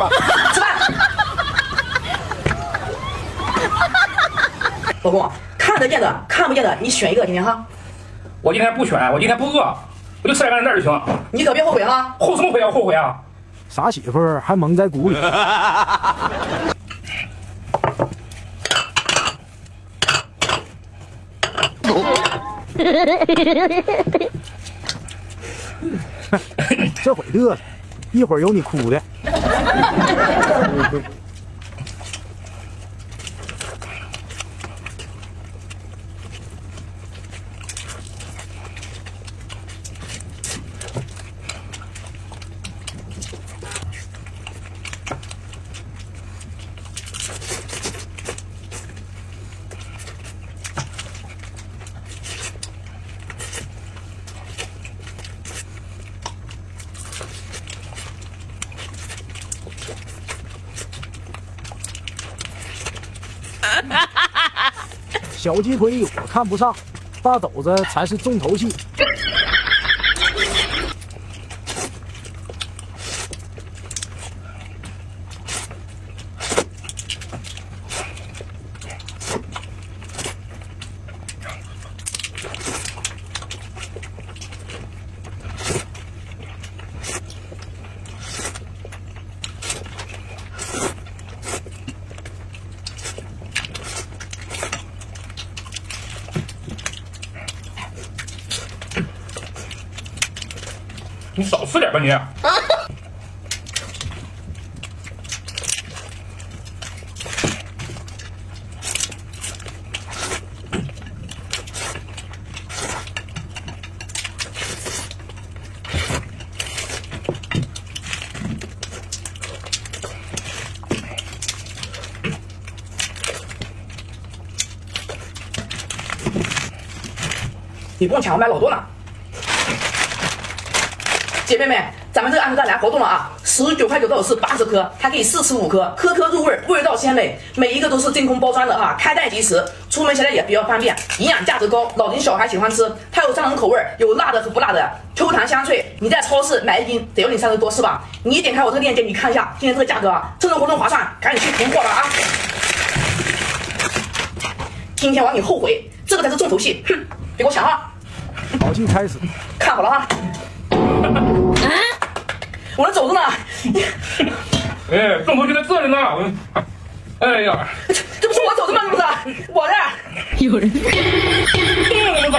妈！吃饭。老公，看得见的，看不见的，你选一个，今天哈。我今天不选，我今天不饿，我就吃点干那就行。你可别后悔哈。后什么悔啊？后悔啊！傻媳妇儿还蒙在鼓里。这会嘚瑟，一会儿有你哭的。小鸡腿我看不上，大肘子才是重头戏。你少吃点吧你。你不用抢，我买老多呢。姐妹们，咱们这个安格兰活动了啊！19.9到是80颗，还可以试吃5颗，颗颗入味，味道鲜美，每一个都是真空包装的啊，开袋即食，出门携带也比较方便，营养价值高，老人小孩喜欢吃。它有3种口味，有辣的和不辣的，Q 弹香脆。你在超市买一斤得要你30多是吧？你点开我这个链接，你看一下今天这个价格啊，趁着活动划算，赶紧去囤货了啊！今天我让你后悔，这个才是重头戏，哼，别给我抢啊！好戏开始，看好了啊！我的肘子呢？哎，重头戏在这里呢。哎呀，这不是我肘子吗？这不是我的。有人。我操！